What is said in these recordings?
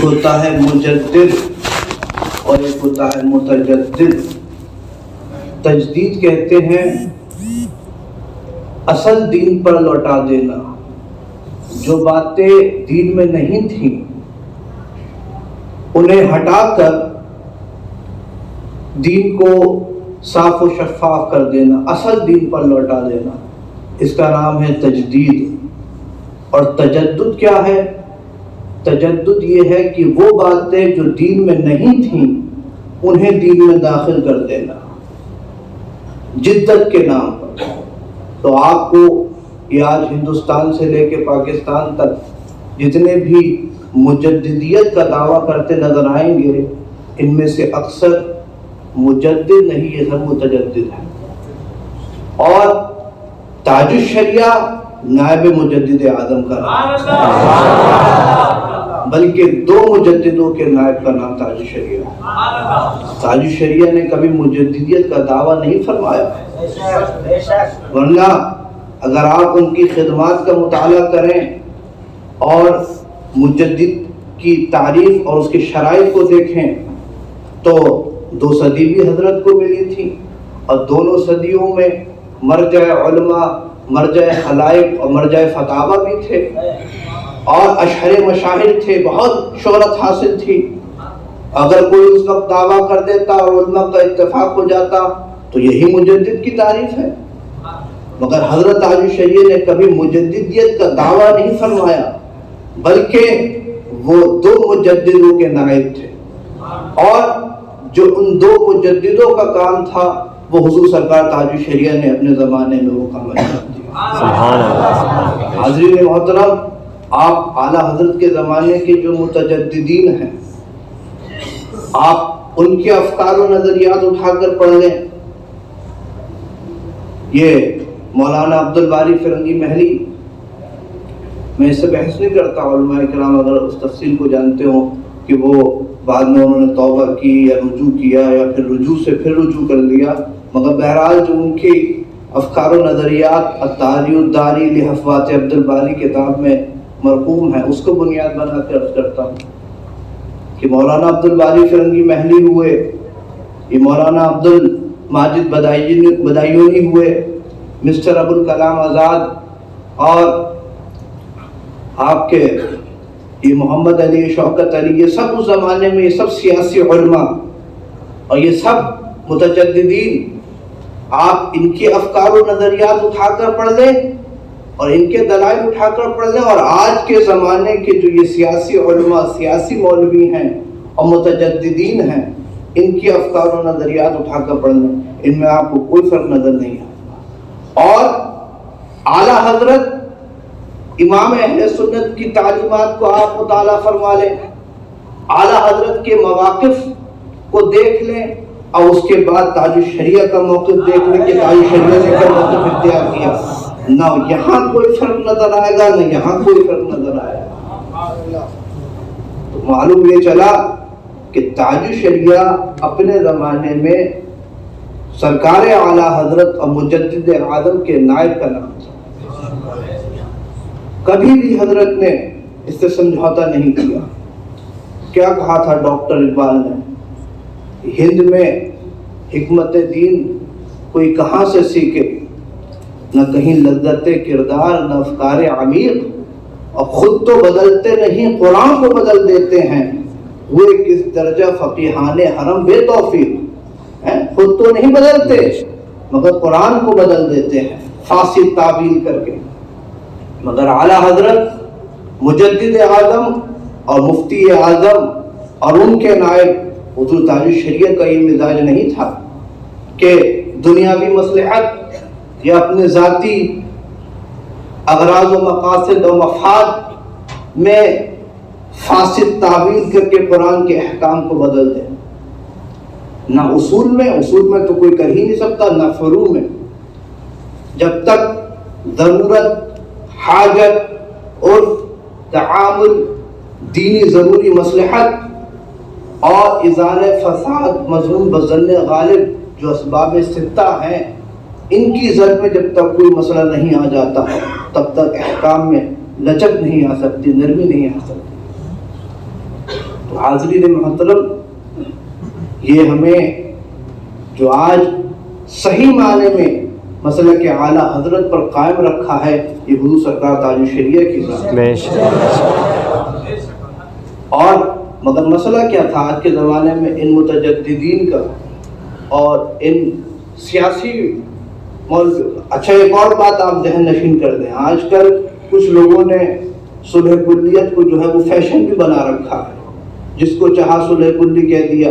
ایک ہوتا ہے مجدد اور ایک ہوتا ہے متجدد۔ تجدید کہتے ہیں اصل دین پر لوٹا دینا، جو باتیں دین میں نہیں تھیں انہیں ہٹا کر دین کو صاف و شفاف کر دینا، اصل دین پر لوٹا دینا، اس کا نام ہے تجدید۔ اور تجدد کیا ہے؟ تجدد یہ ہے کہ وہ باتیں جو دین میں نہیں تھیں انہیں دین میں داخل کر دینا جدت کے نام پر۔ تو آپ کو یہ آج ہندوستان سے لے کے پاکستان تک جتنے بھی مجددیت کا دعویٰ کرتے نظر آئیں گے، ان میں سے اکثر مجدد نہیں، یہ سب متجدد ہے۔ اور تاج الشریعہ نائب مجدد اعظم کا نام، بلکہ دو مجددوں کے نائب کا نام تاج الشریعہ ہے۔ تاج الشریعہ نے کبھی مجددیت کا دعویٰ نہیں فرمایا، ورنہ اگر آپ ان کی خدمات کا مطالعہ کریں اور مجدد کی تعریف اور اس کے شرائط کو دیکھیں تو 2 صدی بھی حضرت کو ملی تھی، اور دونوں صدیوں میں مرجع علماء، مرجع خلائق اور مرجع فتاوی بھی تھے، اور اشہر مشاہر تھے، بہت شہرت حاصل تھی۔ اگر کوئی اس وقت دعویٰ کر دیتا اور علماء کا اتفاق ہو جاتا تو یہی مجدد کی تعریف ہے۔ مگر حضرت تاج الشریعہ نے کبھی مجددیت کا دعویٰ نہیں فرمایا، بلکہ وہ 2 مجددوں کے نائب تھے، اور جو ان 2 مجددوں کا کام تھا وہ حضور سرکار تاج الشریعہ نے اپنے زمانے میں وہ کام انجام دیا۔ سبحان اللہ۔ حاضرین محترم، آپ اعلیٰ حضرت کے زمانے کے جو متجددین ہیں، آپ ان کے افکار و نظریات اٹھا کر پڑھ لیں۔ یہ مولانا عبد الباری فرنگی محلی، میں اس سے بحث نہیں کرتا، علماء کرام اگر اس تفصیل کو جانتے ہوں کہ وہ بعد میں انہوں نے توبہ کی یا رجوع کیا یا پھر رجوع سے پھر رجوع کر لیا، مگر بہرحال جو ان کی افکار و نظریات التحری الداری لحفوات عبد الباری کتاب میں مرقوم ہے، اس کو بنیاد بنا کر عرض کرتا ہوں کہ مولانا عبد الباری فرنگی محلی ہوئے، یہ مولانا عبد الماجد بدایونی ہوئے، مسٹر ابو الکلام آزاد، اور آپ کے یہ محمد علی، شوکت علی، یہ سب اس زمانے میں، یہ سب سیاسی علماء اور یہ سب متجددین، آپ ان کے افکار و نظریات اٹھا کر پڑھ لیں اور ان کے دلائل اٹھا کر پڑھ لیں، اور آج کے زمانے کے جو یہ سیاسی علماء، سیاسی مولوی ہیں اور متجددین ہیں، ان کے افکار و نظریات اٹھا کر پڑھ لیں، ان میں آپ کو کوئی فرق نظر نہیں آتا۔ اور اعلیٰ حضرت امام اہل سنت کی تعلیمات کو آپ مطالعہ فرما لیں، اعلیٰ حضرت کے مواقف کو دیکھ لیں، اور اس کے بعد تاج الشریعہ کا موقف دیکھ لیں کہ تاج الشریعہ نے کیا موقف اختیار کیا، نہ یہاں کوئی فرق نظر آئے گا نہ یہاں کوئی فرق نظر آئے گا۔ تو معلوم یہ چلا کہ تاج الشریعہ اپنے زمانے میں سرکار اعلیٰ حضرت اور مجدد اعظم کے نائب کا نام تھا۔ کبھی بھی حضرت نے اس سے سمجھوتا نہیں کیا۔ کیا کہا تھا ڈاکٹر اقبال نے؟ ہند میں حکمت دین کوئی کہاں سے سیکھے، نہ کہیں لذت کردار نہ افکار عمیق، اور خود تو بدلتے نہیں قرآن کو بدل دیتے ہیں، ہوئے کس درجہ فقیحان حرم بے توفیق۔ خود تو نہیں بدلتے مگر قرآن کو بدل دیتے ہیں فاسد تعبیر کر کے۔ مگر اعلیٰ حضرت مجدد اعظم اور مفتی اعظم اور ان کے نائب حضور تاج الشریعہ کا یہ مزاج نہیں تھا کہ دنیاوی مصلحت یا اپنے ذاتی اغراض و مقاصد و مفاد میں فاسد تعبیر کر کے قرآن کے احکام کو بدل دیں، نہ اصول میں تو کوئی کر ہی نہیں سکتا، نہ فروع میں۔ جب تک ضرورت، حاجت اور تعامل، دینی ضروری مصلحت اور ازالہ فساد مظلوم بظن غالب جو اسباب ستہ ہیں، ان کی زد میں جب تک کوئی مسئلہ نہیں آ جاتا تب تک احکام میں لچک نہیں آ سکتی، نرمی نہیں آ سکتی۔ تو حاضرین محترم، یہ ہمیں جو آج صحیح معنی میں مسئلہ کے اعلیٰ حضرت پر قائم رکھا ہے، یہ حضور سرکار تاج الشریعہ کی ذات۔ اور مگر مسئلہ کیا تھا آج کے زمانے میں ان متجددین کا اور ان سیاسی اچھا ایک اور بات آپ ذہن نشین کر دیں، آج کل کچھ لوگوں نے صلح کلیت کو جو ہے وہ فیشن بھی بنا رکھا ہے، جس کو چاہا صلح کلی کہہ دیا۔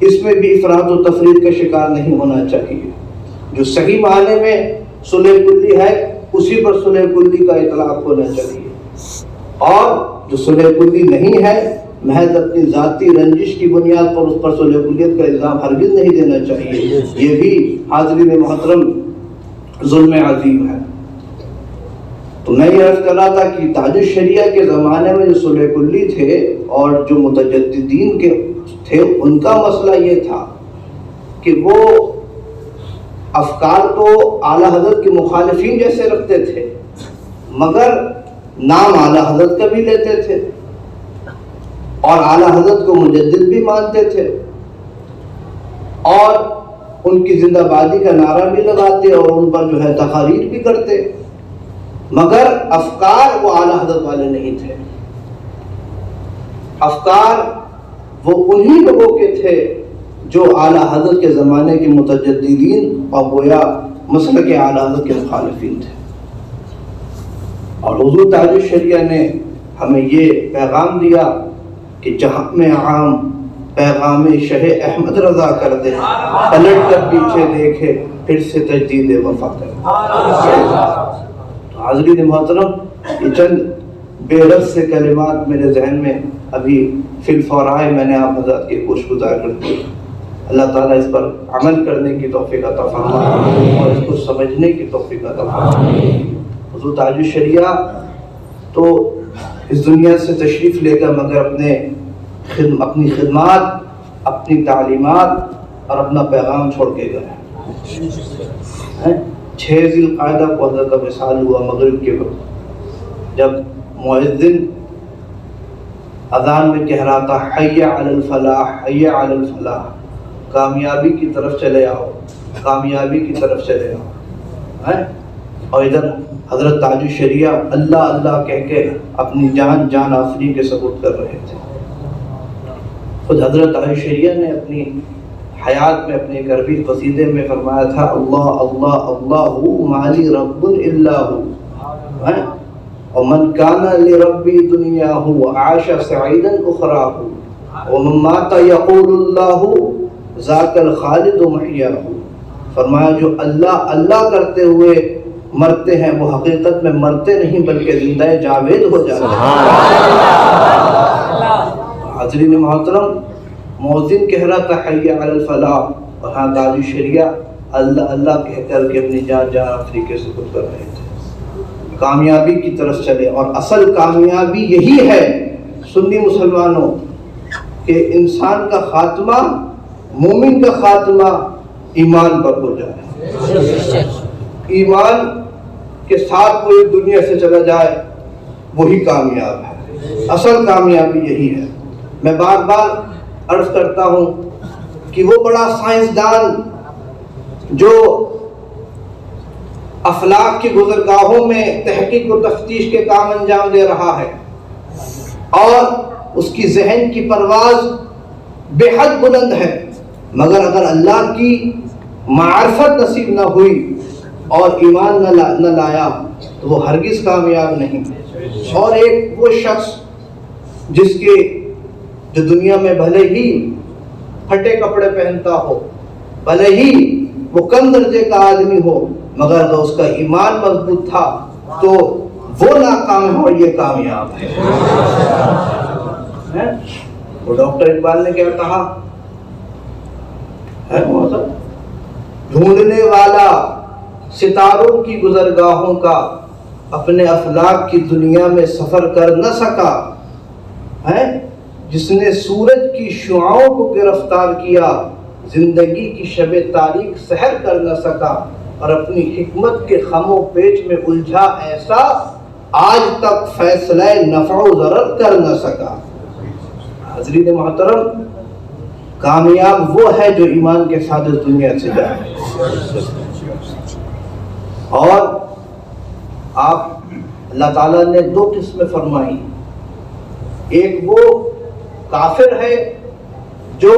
اس میں بھی افراط و تفریط کا شکار نہیں ہونا چاہیے۔ جو صحیح معنی میں صلح کلی ہے اسی پر صلح کلی کا اطلاق ہونا چاہیے، اور جو صلح کلی نہیں ہے محض اپنی ذاتی رنجش کی بنیاد پر اس پر صلح کلیت کا الزام ہرگز نہیں دینا چاہیے۔ یہ بھی حاضرین محترم ظلم عظیم ہے۔ تو میں یہ عرض کر رہا تھا کہ تاج الشریعہ کے زمانے میں جو صلح کلی تھے اور جو متجددین کے تھے، ان کا مسئلہ یہ تھا کہ وہ افکار تو اعلیٰ حضرت کے مخالفین جیسے رکھتے تھے، مگر نام اعلیٰ حضرت کا بھی لیتے تھے اور اعلیٰ حضرت کو مجدد بھی مانتے تھے، اور ان کی زندہ بادی کا نعرہ بھی لگاتے اور ان پر جو ہے تقاریر بھی کرتے، مگر افکار وہ اعلیٰ حضرت والے نہیں تھے۔ افکار وہ انہی لوگوں کے تھے جو اعلیٰ حضرت کے زمانے کے متجددین اور گویا مسلک کے اعلیٰ حضرت کے مخالفین تھے۔ اور حضور تاج الشریعہ نے ہمیں یہ پیغام دیا کہ جہاں میں عام پیغام شہ احمد رضا کر دے، پلٹ کر پیچھے دیکھے پھر سے تجدید وفا کرے۔ حاضرین محترم، یہ چند بے ربط سے کلمات میرے ذہن میں ابھی فی الفور آئے، میں نے آپ حضرات کی کوشش گزار کرتی ہوں۔ اللہ تعالیٰ اس پر عمل کرنے کی توفیق عطا فرمائے اور اس کو سمجھنے کی توفیق عطا فرمائے۔ حضور تاج الشریعہ تو اس دنیا سے تشریف لے کر مگر اپنی خدمات، اپنی تعلیمات اور اپنا پیغام چھوڑ کے گئے۔ 6 ذی القعدہ کو حضرت کا وصال ہوا مغرب کے وقت، جب مؤذن اذان میں کہہ رہا تھا حی علی الفلاح، حی علی الفلاح، کامیابی کی طرف چلے آؤ، کامیابی کی طرف چلے آؤ۔ اور ادھر حضرت تاج الشریعہ اللہ اللہ کہہ کے اپنی جان آفرین کے ثبوت کر رہے تھے۔ خود حضرت تاج الشریعہ نے اپنی حیات میں اپنے ایک عربی قصیدے میں فرمایا تھا اللہ اللہ اللہ مالی رب الا ہو، ومن کان لربی دنیا ہو عاش سعیدا اخرا ہو، ومن مات یقول اللہ ذاک الخالد محیاہ۔ فرمایا جو اللہ اللہ کرتے ہوئے مرتے ہیں وہ حقیقت میں مرتے نہیں بلکہ زندہ جاوید ہو جاتے ہیں۔ حاضرین محترم، مؤذن کہہ رہا تھا حی علی الفلاح، اور ہاں تاج الشریعہ اللہ اللہ کہہ کر کے اپنی جان آفری کے سپرد کر رہے تھے۔ کامیابی کی طرف چلے، اور اصل کامیابی یہی ہے سنی مسلمانوں کہ انسان کا خاتمہ، مومن کا خاتمہ ایمان پر ہو جائے، ایمان کے ساتھ وہ اس دنیا سے چلا جائے، وہی کامیاب ہے۔ اصل کامیابی یہی ہے۔ میں بار بار عرض کرتا ہوں کہ وہ بڑا سائنسدان جو افلاک کی گزرگاہوں میں تحقیق و تفتیش کے کام انجام دے رہا ہے، اور اس کی ذہن کی پرواز بے حد بلند ہے، مگر اگر اللہ کی معرفت نصیب نہ ہوئی اور ایمان نہ لایا تو وہ ہرگز کامیاب نہیں۔ اور ایک وہ شخص جس کے جو دنیا میں بھلے ہی پھٹے کپڑے پہنتا ہو، بھلے ہی وہ کم درجے کا آدمی ہو، مگر اگر اس کا ایمان مضبوط تھا تو وہ ناکام ہے اور یہ کامیاب ہے۔ وہ ڈاکٹر اقبال نے کیا کہا ہے، ڈھونڈنے والا ستاروں کی گزرگاہوں کا اپنے افلاک کی دنیا میں سفر کر نہ سکا ہے، جس نے سورج کی شعاعوں کو گرفتار کیا زندگی کی شب تاریک سحر کر نہ سکا، اور اپنی حکمت کے خم و پیچ میں الجھا ایسا آج تک فیصلہ نفع و ضرر کر نہ سکا۔ حضرین محترم، کامیاب وہ ہے جو ایمان کے ساتھ اس دنیا سے جائے. اور آپ اللہ تعالیٰ نے دو قسمیں فرمائی. ایک وہ کافر ہے جو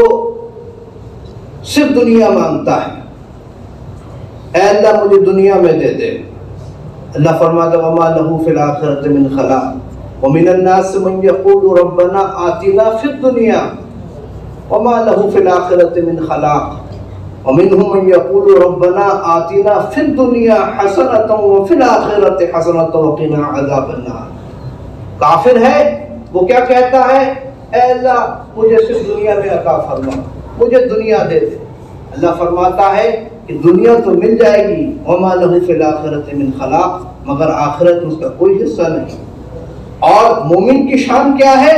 صرف دنیا مانگتا ہے، اے اللہ مجھے دنیا میں دے دے. اللہ فرماتا ہے وَمَا لَهُ فِي الْآخِرَةِ مِنْ خَلَاقٍ وَمِنَ النَّاسِ مَنْ يَقُولُ رَبَّنَا آتِنَا فِي الدُّنْيَا وَمَا لَهُ فِي الْآخِرَةِ مِنْ خَلَاقٍ وَمِنْهُمْ مَنْ يَقُولُ رَبَّنَا آتِنَا فِي الدُّنْيَا حَسَنَةً وَفِي الْآخِرَةِ حَسَنَةً وَقِنَا عَذَابَ النَّارِ. کافر ہے وہ کیا کہتا ہے؟ اے اللہ مجھے صرف دنیا میں عطا فرما، مجھے دنیا دے دے. اللہ فرماتا ہے کہ دنیا تو مل جائے گی، وَمَا لَهُ فِي الْآخِرَةِ مِنْ خَلَاقٍ، مگر آخرت میں اس کا کوئی حصہ نہیں. اور مومن کی شان کیا ہے؟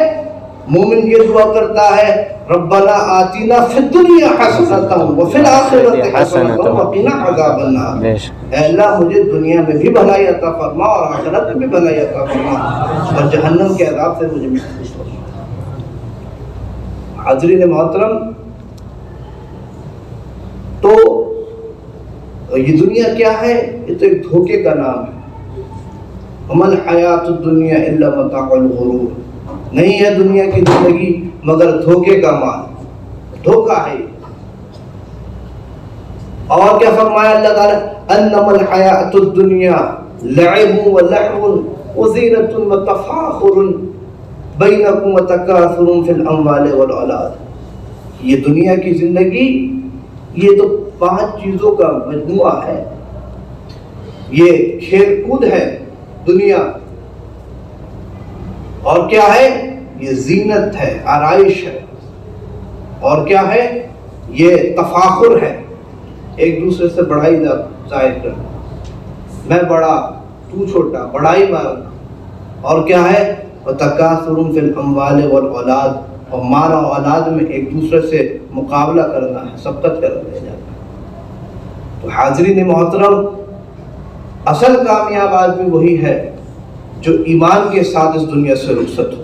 مومن یہ دعا کرتا ہے ربنا آتنا فی الدنیا حسنۃ وفی الآخرۃ حسنۃ وقنا عذاب النار. اے اللہ مجھے دنیا میں بھی بھلائی عطا فرما اور آخرت میں بھی بھلائی عطا فرما اور جہنم کے عذاب سے مجھے محفوظ فرما. حاضرین محترم، تو یہ دنیا کیا ہے؟ یہ تو ایک دھوکے کا نام ہے. وَمَا الْحَيَاةُ الدُّنْيَا إِلَّا مَتَاعُ الْغُرُورِ. نہیں ہے دنیا کی زندگی مگر دھوکے کا مال، دھوکہ ہے. اور کیا فرمایا اللہ تعالیٰ؟ اَنَّمَا الْحَيَاةُ الدُّنْيَا لَعِبٌ وَلَهْوٌ وَزِينَةٌ وَتَفَاخُرٌ بَيْنَكُمْ وَتَكَاثُرٌ فِي الْأَمْوَالِ وَالْأَوْلَادِ. یہ دنیا کی زندگی یہ تو 5 چیزوں کا مجموعہ ہے. یہ کھیل کود ہے دنیا، اور کیا ہے؟ یہ زینت ہے، آرائش ہے. اور کیا ہے؟ یہ تفاخر ہے، ایک دوسرے سے بڑائی ظاہر کرنا. میں بڑا تو چھوٹا، بڑائی مارنا. اور کیا ہے؟ وَتَكَاثُرٌ فِي الْأَمْوَالِ وَالْأَوْلَادِ، اور مال اور اولاد میں ایک دوسرے سے مقابلہ کرنا ہے، سبقت کرنا ہے. تو حاضرین محترم، اصل کامیاب آدمی وہی ہے جو ایمان کے ساتھ اس دنیا سے رخصت ہو.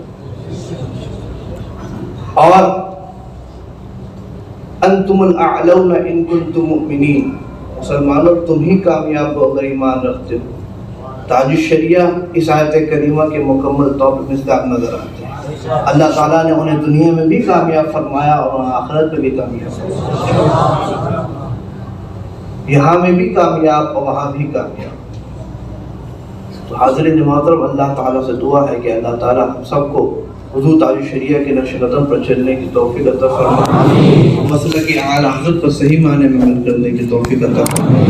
اور انتم الاعلون ان کنتم مؤمنین، مسلمانوں تم ہی کامیاب ہو اگر ایمان رکھتے ہو. تاج الشریعہ اس آیت کریمہ کے مکمل طور پر مصداق نظر آتے ہیں. اللہ تعالیٰ نے انہیں دنیا میں بھی کامیاب فرمایا اور انہیں آخرت میں بھی کامیاب فرمایا. یہاں میں بھی کامیاب اور وہاں بھی کامیاب. تو حاضرین محترم، اللہ تعالیٰ سے دعا ہے کہ اللہ تعالیٰ ہم سب کو حضور تاج الشریعہ کے نقش قدم پر چلنے کی توفیق عطا فرمائے، مسلک اعلیٰ حضرت پر صحیح معنی میں عمل کرنے کی توفیق عطا فرمائے.